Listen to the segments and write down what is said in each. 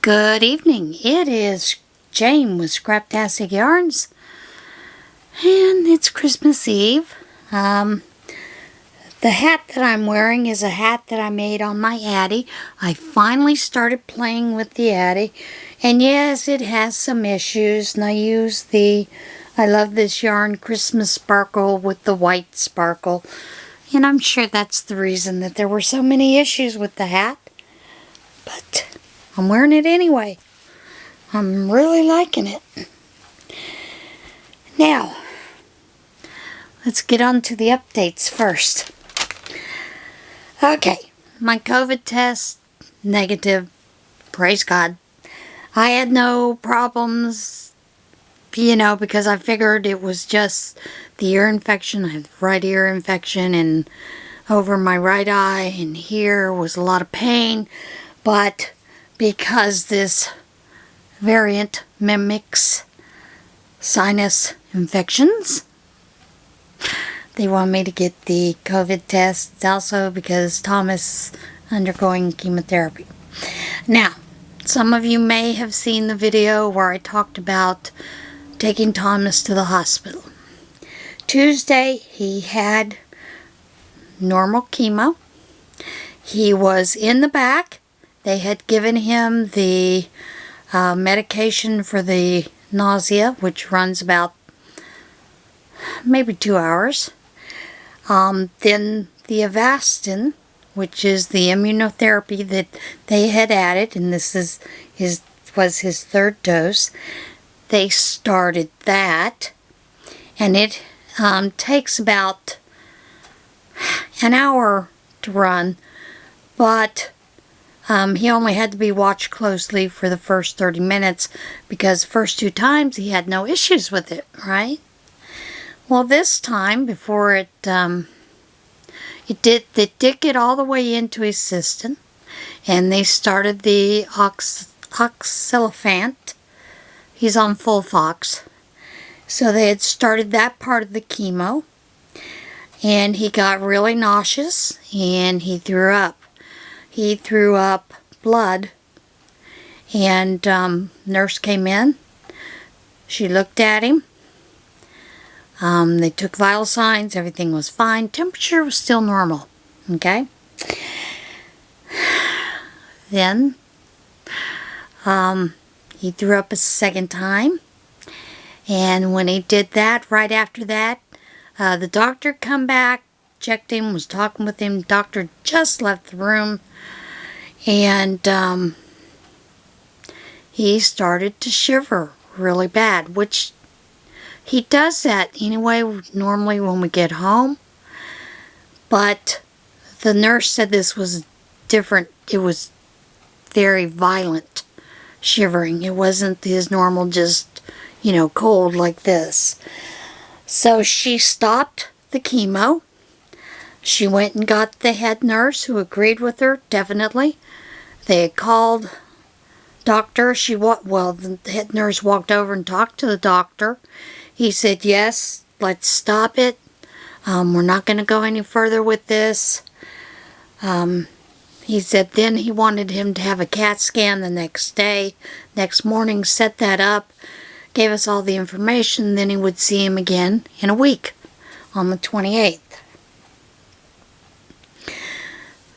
Good evening. It is Jane with ScrapTasticyarns, and it's Christmas Eve. The hat that I'm wearing is a hat that I made on my Addy. I finally started playing with the Addy, and yes, it has some issues. And I love this yarn, Christmas Sparkle with the white sparkle, and I'm sure that's the reason that there were so many issues with the hat. But I'm wearing it anyway. I'm really liking it. Now, let's get on to the updates first. Okay, my COVID test, negative. Praise God. I had no problems, because I figured it was just the ear infection. I have right ear infection, and over my right eye and here was a lot of pain. But because this variant mimics sinus infections, they want me to get the COVID test. Also because Thomas is undergoing chemotherapy. Now, some of you may have seen the video where I talked about taking Thomas to the hospital. Tuesday, he had normal chemo. He was in the back. They had given him the medication for the nausea, which runs about maybe 2 hours. Then the Avastin, which is the immunotherapy that they had added, and this was his third dose. They started that, and it takes about an hour to run, but he only had to be watched closely for the first 30 minutes because the first 2 times he had no issues with it, right? Well, this time, before they did get all the way into his system, and they started the oxalifant. He's on full Fox. So they had started that part of the chemo, and he got really nauseous, and he threw up. He threw up blood, and nurse came in. She looked at him. They took vital signs. Everything was fine. Temperature was still normal. Okay? Then he threw up a second time. And when he did that, right after that, the doctor come back, checked him, was talking with him. Doctor just left the room. And he started to shiver really bad, which he does that anyway, normally when we get home. But the nurse said this was different. It was very violent shivering. It wasn't his normal just, cold like this. So she stopped the chemo. She went and got the head nurse, who agreed with her, definitely. They had called doctor. The head nurse walked over and talked to the doctor. He said, yes, let's stop it. We're not going to go any further with this. He said then he wanted him to have a CAT scan the next day. Next morning, set that up. Gave us all the information. Then he would see him again in a week on the 28th.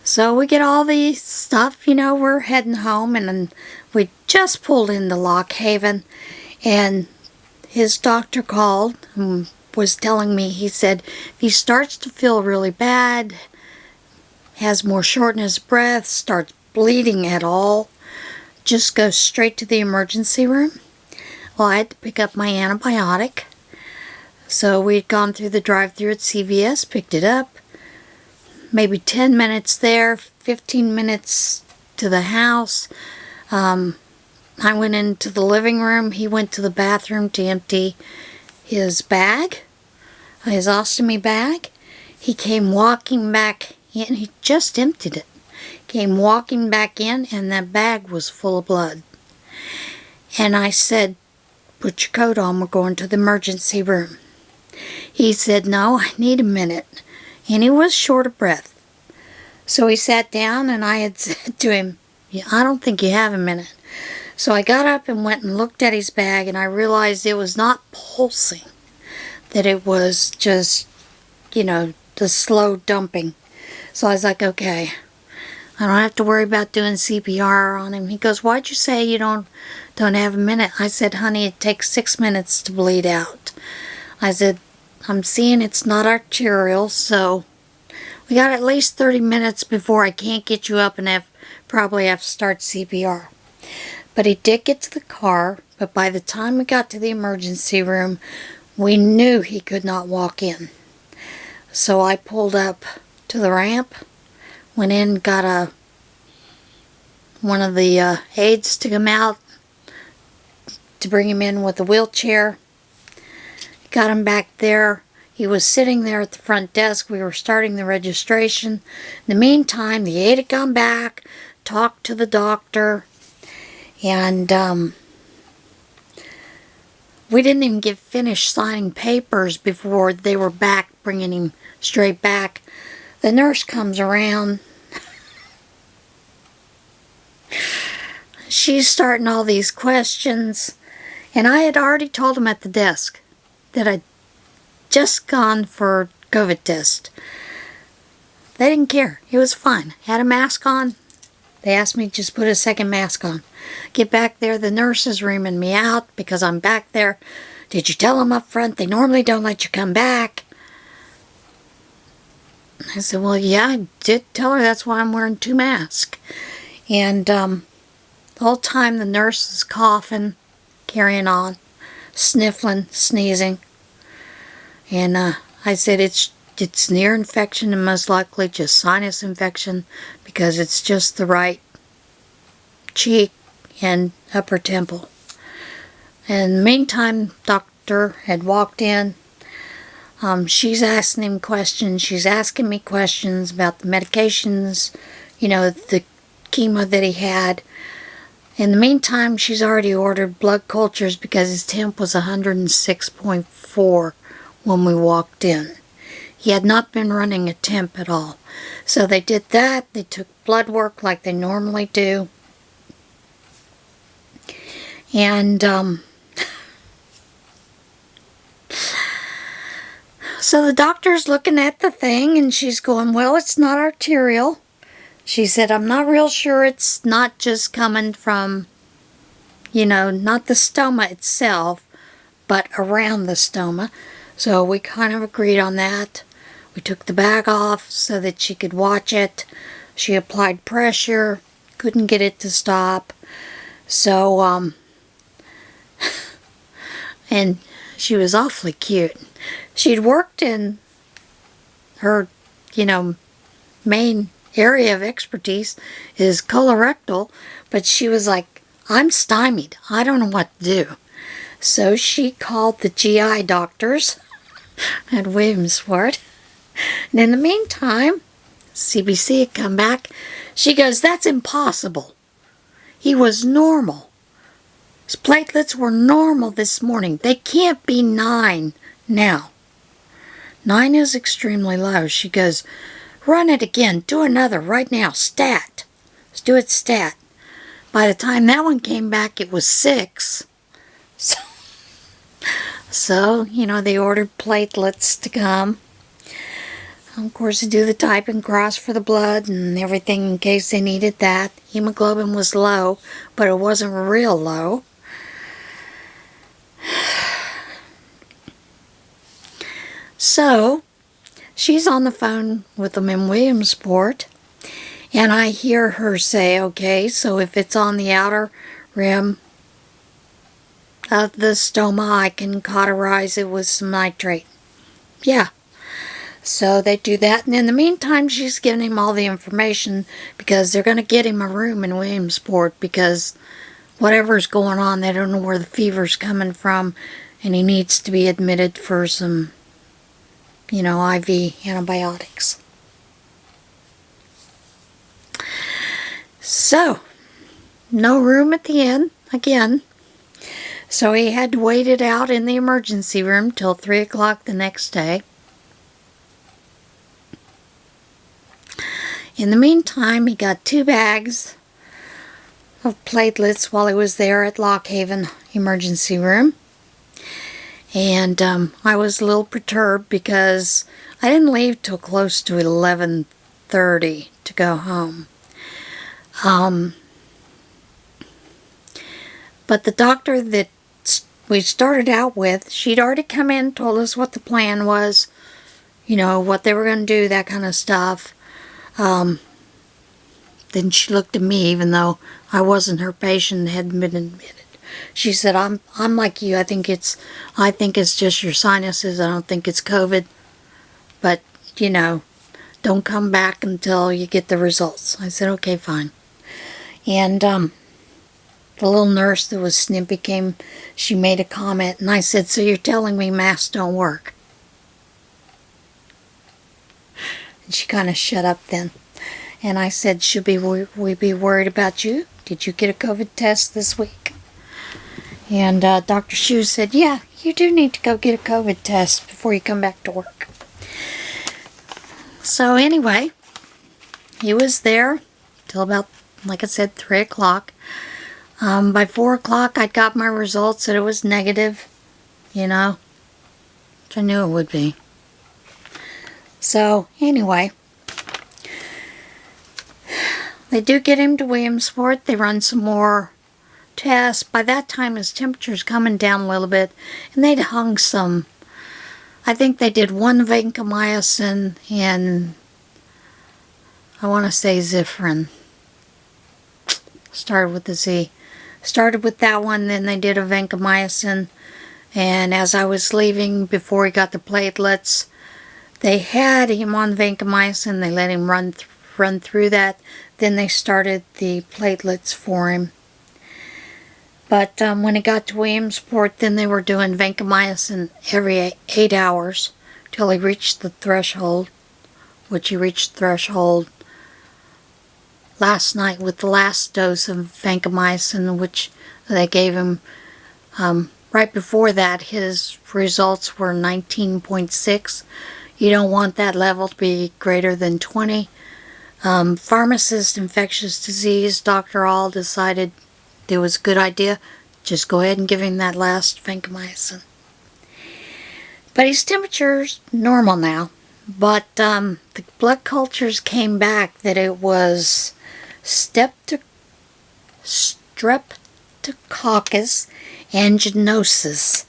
So we get all the stuff, we're heading home, and then we just pulled into Lock Haven, and his doctor called and was telling me, he said, if he starts to feel really bad, has more shortness of breath, starts bleeding at all, just go straight to the emergency room. Well, I had to pick up my antibiotic. So we'd gone through the drive-thru at CVS, picked it up. Maybe 10 minutes there, 15 minutes to the house. I went into the living room. He went to the bathroom to empty his bag, his ostomy bag. He came walking back in. He just emptied it. Came walking back in, and that bag was full of blood. And I said, put your coat on. We're going to the emergency room. He said, no, I need a minute. And he was short of breath. So he sat down, and I had said to him, Yeah, I don't think you have a minute. So I got up and went and looked at his bag, and I realized it was not pulsing. That it was just, the slow dumping. So I was like, okay, I don't have to worry about doing CPR on him. He goes, why'd you say you don't have a minute? I said, honey, it takes 6 minutes to bleed out. I said, I'm seeing it's not arterial, so we got at least 30 minutes before I can't get you up and probably have to start CPR. But he did get to the car, but by the time we got to the emergency room, we knew he could not walk in. So I pulled up to the ramp, went in, got one of the aides to come out to bring him in with a wheelchair. Got him back there. He was sitting there at the front desk. We were starting the registration. In the meantime, the aide had gone back, talked to the doctor, and we didn't even get finished signing papers before they were back, bringing him straight back. The nurse comes around. She's starting all these questions, and I had already told him at the desk that I'd just gone for a COVID test. They didn't care. It was fine. Had a mask on. They asked me to just put a second mask on. Get back there, the nurse is reaming me out because I'm back there. Did you tell them up front they normally don't let you come back? I said, well, yeah, I did tell her that's why I'm wearing 2 masks. And the whole time the nurse is coughing, carrying on, sniffling, sneezing. And I said, it's an ear infection and most likely just sinus infection because it's just the right cheek and upper temple. And in the meantime, doctor had walked in. She's asking him questions. She's asking me questions about the medications, the chemo that he had. In the meantime, she's already ordered blood cultures because his temp was 106.4 when we walked in. He had not been running a temp at all. So they did that. They took blood work like they normally do. And so the doctor's looking at the thing and she's going, well, it's not arterial. She said, I'm not real sure it's not just coming from, not the stoma itself, but around the stoma. So we kind of agreed on that. We took the bag off so that she could watch it. She applied pressure, couldn't get it to stop. So, and she was awfully cute. She'd worked in her, main area of expertise is colorectal, but she was like, I'm stymied. I don't know what to do. So she called the GI doctors at Williamsport. And in the meantime, CBC had come back. She goes, that's impossible. He was normal. His platelets were normal this morning. They can't be 9 now. 9 is extremely low. She goes, run it again. Do another right now. Stat. Let's do it stat. By the time that one came back, it was 6. So, they ordered platelets to come. Of course, they do the type and cross for the blood and everything in case they needed that. Hemoglobin was low, but it wasn't real low. So, she's on the phone with them in Williamsport, and I hear her say, okay, so if it's on the outer rim of the stoma, I can cauterize it with some nitrate. Yeah. So they do that, and in the meantime, she's giving him all the information because they're going to get him a room in Williamsport because whatever's going on, they don't know where the fever's coming from, and he needs to be admitted for some, IV antibiotics. So, no room at the inn, again. So he had to wait it out in the emergency room till 3 o'clock the next day. In the meantime, he got 2 bags of platelets while he was there at Lockhaven Emergency Room. And I was a little perturbed because I didn't leave till close to 11:30 to go home. But the doctor that we started out with, she'd already come in, told us what the plan was, you know, what they were going to do, that kind of stuff. Then she looked at me, even though I wasn't her patient and hadn't been admitted. She said, I'm like you. I think it's just your sinuses. I don't think it's COVID. But, you know, don't come back until you get the results. I said, okay, fine. And the little nurse that was snippy came, she made a comment, and I said, so you're telling me masks don't work? And she kind of shut up then. And I said, should we be worried about you? Did you get a COVID test this week? And Dr. Shu said, yeah, you do need to go get a COVID test before you come back to work. So anyway, he was there till about, like I said, 3 o'clock. By 4 o'clock, I got my results that it was negative, you know, which I knew it would be. So anyway, they do get him to Williamsport. They run some more tests. By that time, his temperature's coming down a little bit, and they'd hung some. I think they did 1 vancomycin and I want to say Zifrin. Started with the Z. Started with that one, then they did a vancomycin, and as I was leaving before he got the platelets, they had him on vancomycin. They let him run through that. Then they started the platelets for him. But when he got to Williamsport, then they were doing vancomycin every 8 hours till he reached the threshold, which he reached threshold last night with the last dose of vancomycin, which they gave him. Right before that, his results were 19.6. You don't want that level to be greater than 20. Pharmacist, infectious disease, Dr. All decided it was a good idea. Just go ahead and give him that last vancomycin. But his temperature's normal now. But the blood cultures came back that it was Streptococcus aeruginosus,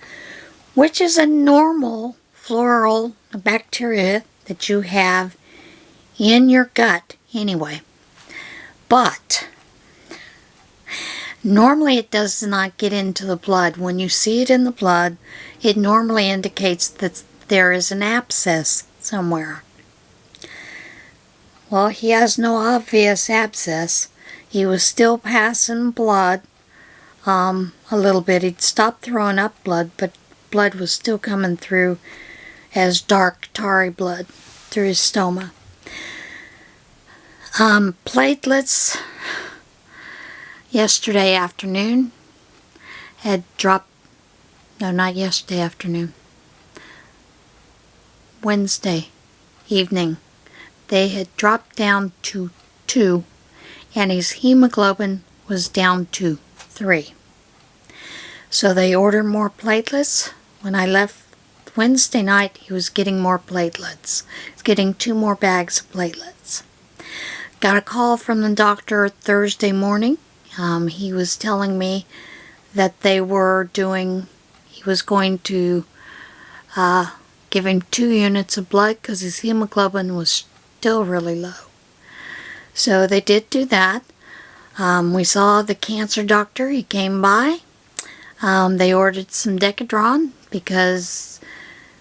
which is a normal floral bacteria that you have in your gut anyway. But normally it does not get into the blood. When you see it in the blood, it normally indicates that there is an abscess somewhere. Well, he has no obvious abscess. He was still passing blood a little bit. He'd stopped throwing up blood, but blood was still coming through as dark, tarry blood through his stoma. Platelets yesterday afternoon had dropped, no, not yesterday afternoon, Wednesday evening. They had dropped down to 2, and his hemoglobin was down to 3. So they ordered more platelets. When I left Wednesday night, he was getting more platelets. He's getting 2 more bags of platelets. Got a call from the doctor Thursday morning. He was telling me that he was going to give him 2 units of blood because his hemoglobin was still really low. So they did do that. We saw the cancer doctor. He came by. They ordered some Decadron because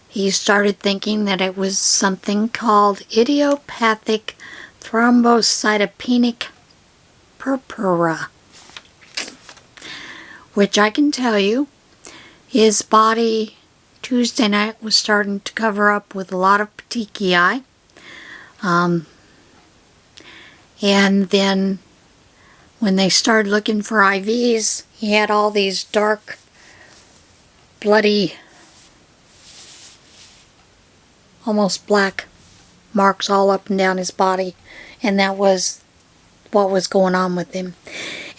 he started thinking that it was something called idiopathic thrombocytopenic purpura, which I can tell you, his body Tuesday night was starting to cover up with a lot of petechiae. And then when they started looking for IVs, he had all these dark, bloody, almost black marks all up and down his body, and that was what was going on with him.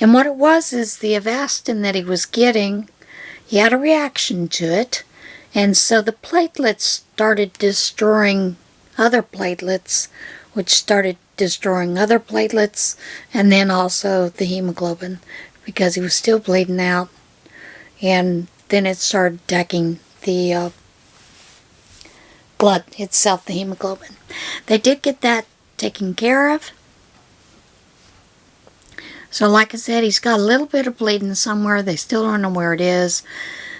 And what it was is the Avastin that he was getting, he had a reaction to it, and so the platelets started destroying other platelets, which started destroying other platelets, and then also the hemoglobin, because he was still bleeding out, and then it started attacking the blood itself, the hemoglobin. They did get that taken care of. So like I said, he's got a little bit of bleeding somewhere. They still don't know where it is.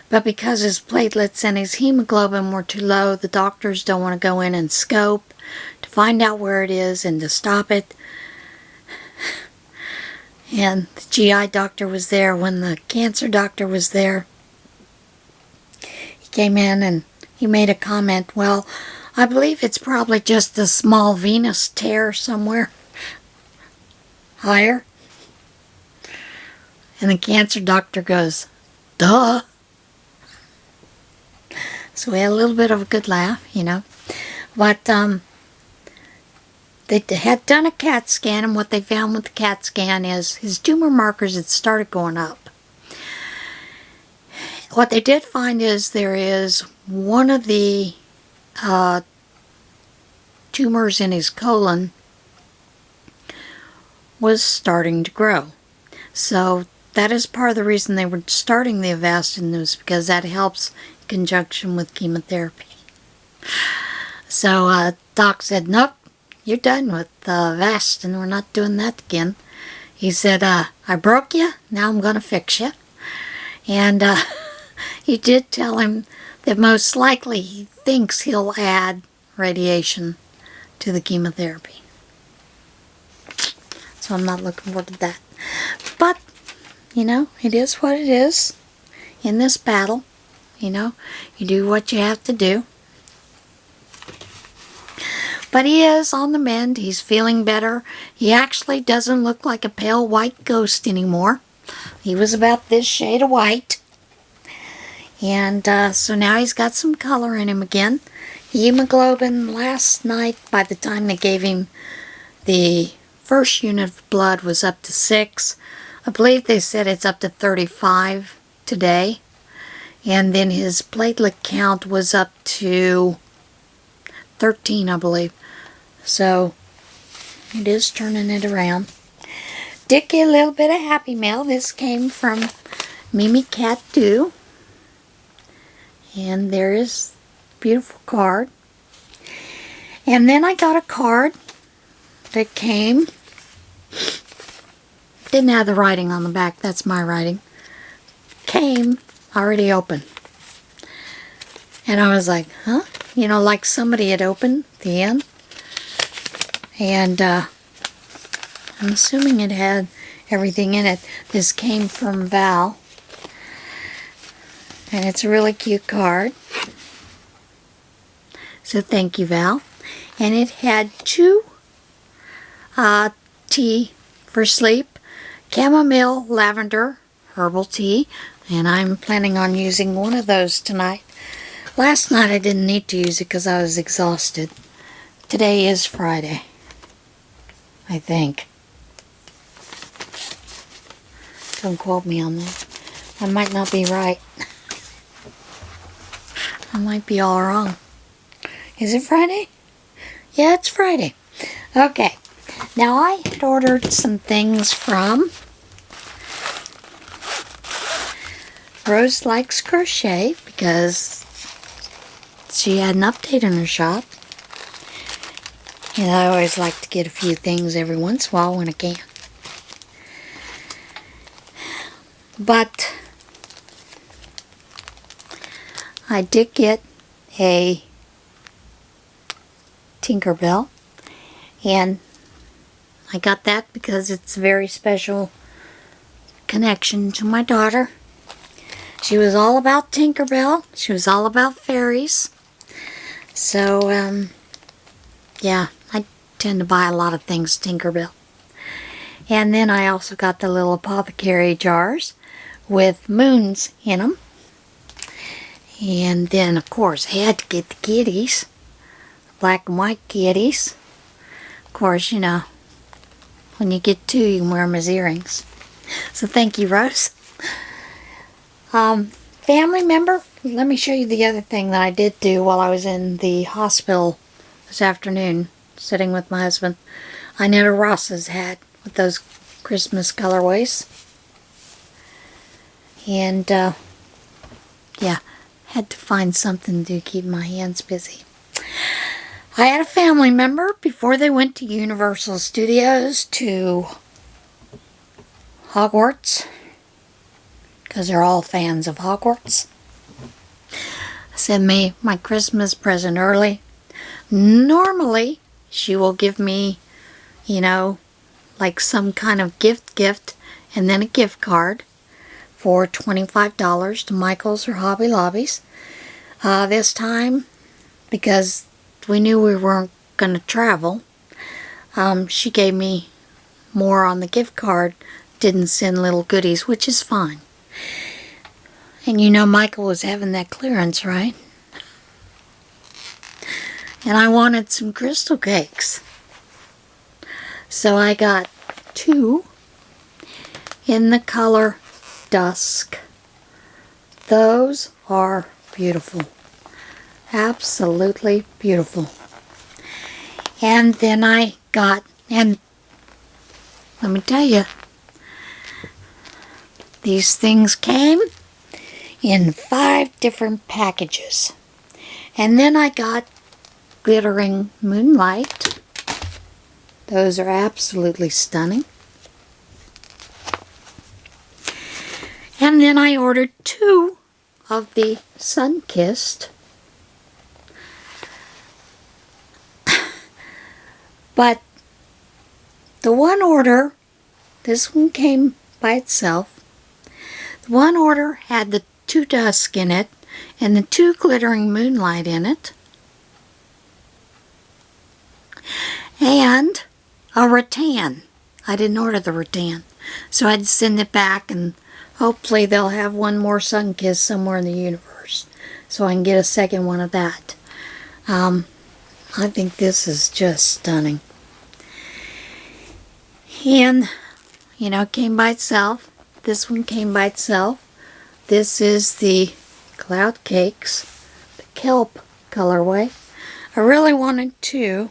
But because his platelets and his hemoglobin were too low, the doctors don't want to go in and scope to find out where it is and to stop it. And the GI doctor was there when the cancer doctor was there. He came in and he made a comment, well, I believe it's probably just a small venous tear somewhere higher. And the cancer doctor goes, duh. So we had a little bit of a good laugh, you know. But they had done a CAT scan, and what they found with the CAT scan is his tumor markers had started going up. What they did find is there is one of the tumors in his colon was starting to grow. So that is part of the reason they were starting the Avastin, was because that helps in conjunction with chemotherapy. So Doc said, nope, you're done with Avastin. We're not doing that again. He said, I broke you. Now I'm going to fix you. And he did tell him that most likely he thinks he'll add radiation to the chemotherapy. So I'm not looking forward to that. But, you know, it is what it is in this battle. You know, you do what you have to do. But he is on the mend. He's feeling better. He actually doesn't look like a pale white ghost anymore. He was about this shade of white. And so now he's got some color in him again. Hemoglobin last night, by the time they gave him the first unit of blood, was up to 6. I believe they said it's up to 35 today. And then his platelet count was up to 13, I believe. So it is turning it around. Did get a little bit of happy mail. This came from Mimi Cat Do. And there is a beautiful card. And then I got a card that came. Didn't have the writing on the back. That's my writing. Came already open. And I was like, huh? You know, like somebody had opened the end. And I'm assuming it had everything in it. This came from Val. And it's a really cute card. So thank you, Val. And it had 2 tea for sleep. Chamomile, lavender, herbal tea. And I'm planning on using one of those tonight. Last night I didn't need to use it because I was exhausted. Today is Friday, I think. Don't quote me on that. I might not be right. I might be all wrong. Is it Friday? Yeah, it's Friday. Okay. Now I had ordered some things from Rose Likes Crochet because she had an update in her shop. And I always like to get a few things every once in a while when I can. But I did get a Tinkerbell, and I got that because it's a very special connection to my daughter. She was all about Tinkerbell. She was all about fairies. So, yeah, I tend to buy a lot of things Tinkerbell. And then I also got the little apothecary jars with moons in them. And then, of course, I had to get the kitties. Black and white kitties. Of course, you know, when you get 2, you can wear them as earrings. So thank you, Rose. Family member, let me show you the other thing that I did do while I was in the hospital this afternoon, sitting with my husband. I knit a Ross's hat with those Christmas colorways. And, yeah, had to find something to keep my hands busy. I had a family member before they went to Universal Studios to Hogwarts, because they're all fans of Hogwarts. Send me my Christmas present early. Normally, she will give me, you know, like some kind of gift, and then a gift card for $25 to Michael's or Hobby Lobby's. This time, because we knew we weren't going to travel, she gave me more on the gift card, didn't send little goodies, which is fine. And you know Michael was having that clearance, right? And I wanted some crystal cakes. So I got 2 in the color Dusk. Those are beautiful. Absolutely beautiful. And then I got, and let me tell you, these things came in 5 different packages. And then I got glittering moonlight. Those are absolutely stunning. And then I ordered 2 of the sun-kissed. But the one order, this one came by itself. The one order had the 2 dusk in it and the 2 glittering moonlight in it. And a rattan. I didn't order the rattan, so I'd send it back, and hopefully they'll have one more sun-kiss somewhere in the universe so I can get a second one of that. I think this is just stunning. And, you know, it came by itself. This one came by itself. This is the Cloud Cakes, the Kelp colorway. I really wanted 2.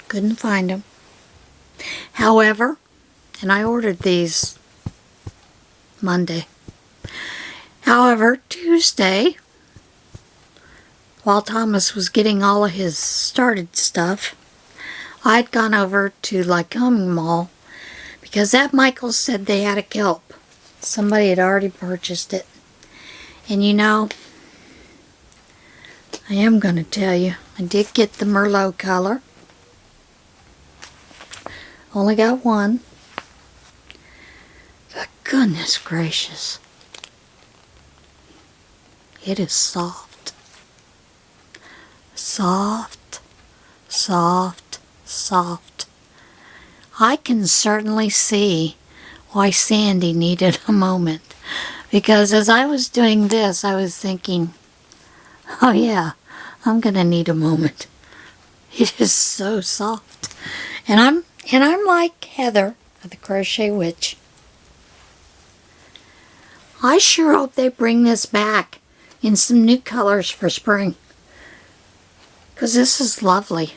Couldn't find them. However, and I ordered these Monday. However, Tuesday, while Thomas was getting all of his started stuff, I'd gone over to Lycoming Mall because at Michael's said they had a kelp. Somebody had already purchased it. And you know, I am going to tell you, I did get the Merlot color. Only got 1. But goodness gracious, it is soft. Soft, soft, soft. I can certainly see why Sandy needed a moment, because as I was doing this, I was thinking, oh yeah, I'm gonna need a moment. It is so soft. And I'm like Heather of the Crochet Witch. I sure hope they bring this back in some new colors for spring, because this is lovely.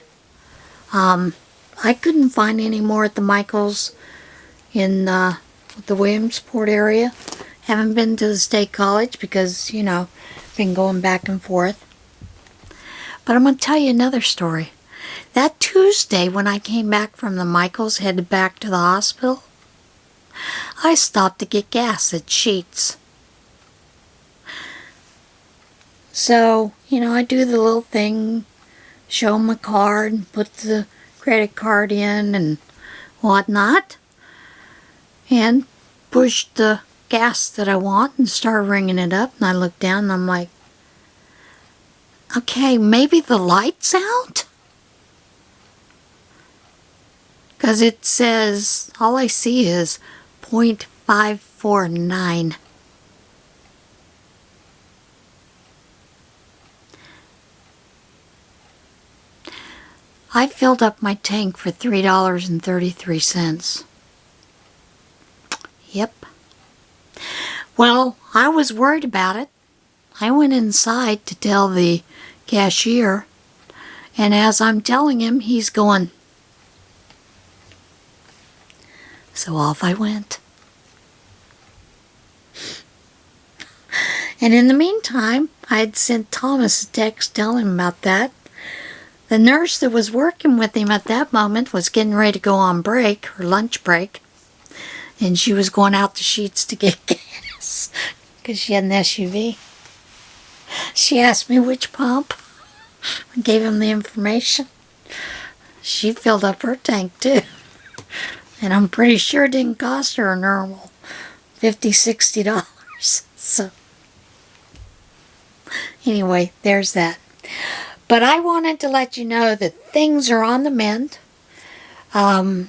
I couldn't find any more at the Michaels in the Williamsport area. Haven't been to the State College because, you know, been going back and forth. But I'm going to tell you another story. That Tuesday when I came back from the Michaels, headed back to the hospital, I stopped to get gas at Sheetz. So, you know, I do the little thing, show them my card, and put the credit card in and whatnot, and push the gas that I want and start ringing it up. And I look down and I'm like, okay, maybe the light's out? Because it says, all I see is 0.549. I filled up my tank for $3.33. Yep. Well, I was worried about it. I went inside to tell the cashier, and as I'm telling him, he's going. So off I went. And in the meantime, I had sent Thomas a text telling him about that. The nurse that was working with him at that moment was getting ready to go on break, her lunch break, and she was going out to Sheets to get gas because she had an SUV. She asked me which pump. I gave him the information. She filled up her tank too. And I'm pretty sure it didn't cost her a normal $50, $60. So anyway, there's that. But I wanted to let you know that things are on the mend. And,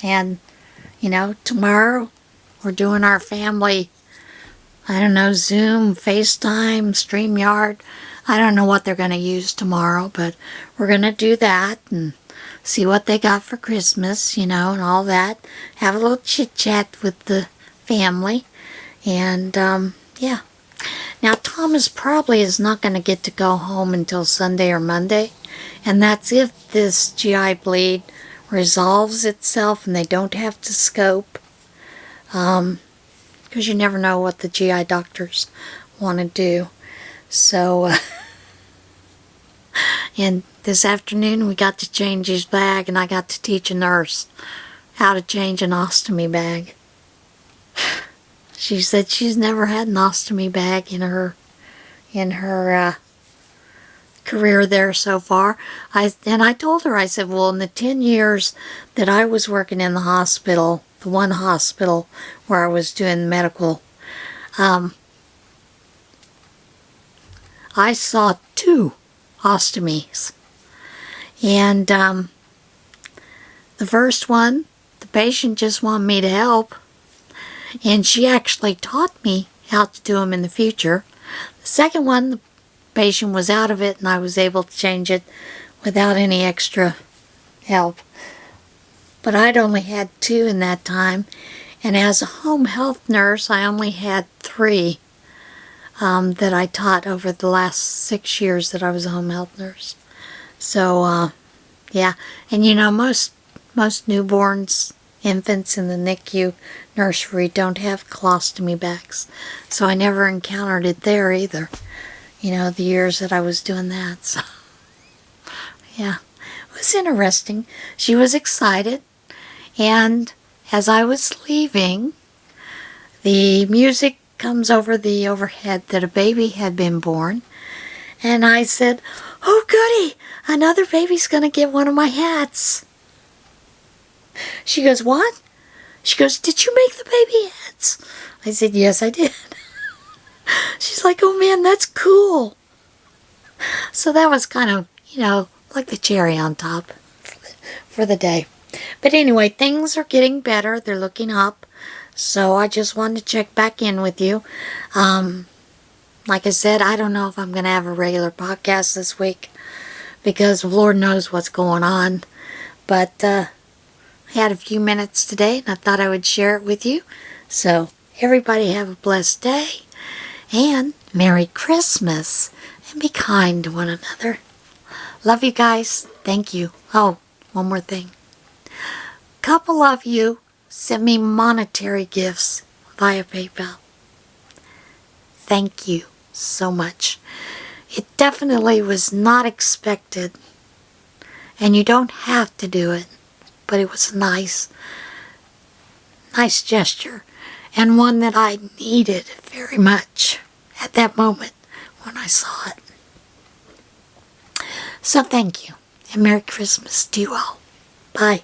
you know, tomorrow we're doing our family, I don't know, Zoom, FaceTime, StreamYard. I don't know what they're going to use tomorrow, but we're going to do that and see what they got for Christmas, you know, and all that. Have a little chit-chat with the family. And, yeah. Now, Thomas probably is not going to get to go home until Sunday or Monday. And that's if this GI bleed resolves itself and they don't have to scope. Because you never know what the GI doctors want to do. So, and this afternoon we got to change his bag, and I got to teach a nurse how to change an ostomy bag. She said she's never had an ostomy bag in her career there so far. And I told her, I said, well, in the 10 years that I was working in the hospital, the one hospital where I was doing medical, I saw 2 ostomies. And the first one, the patient just wanted me to help. And she actually taught me how to do them in the future. The second one, the patient was out of it and I was able to change it without any extra help. But I'd only had 2 in that time. And as a home health nurse, I only had 3 that I taught over the last 6 years that I was a home health nurse. So, yeah. And you know, most newborns, infants in the NICU nursery don't have colostomy bags. So I never encountered it there either. You know, the years that I was doing that. So, yeah. It was interesting. She was excited. And as I was leaving, the music comes over the overhead that a baby had been born. And I said, oh goody, another baby's going to get one of my hats. She goes, what? She goes, did you make the baby hats? I said, yes, I did. She's like, oh man, that's cool. So that was kind of, you know, like the cherry on top for the day. But anyway, things are getting better. They're looking up. So I just wanted to check back in with you. Like I said, I don't know if I'm going to have a regular podcast this week because Lord knows what's going on. But I had a few minutes today and I thought I would share it with you. So everybody have a blessed day and Merry Christmas and be kind to one another. Love you guys. Thank you. Oh, one more thing. A couple of you sent me monetary gifts via PayPal. Thank you so much. It definitely was not expected. And you don't have to do it. But it was a nice gesture. And one that I needed very much at that moment when I saw it. So thank you. And Merry Christmas to you all. Bye.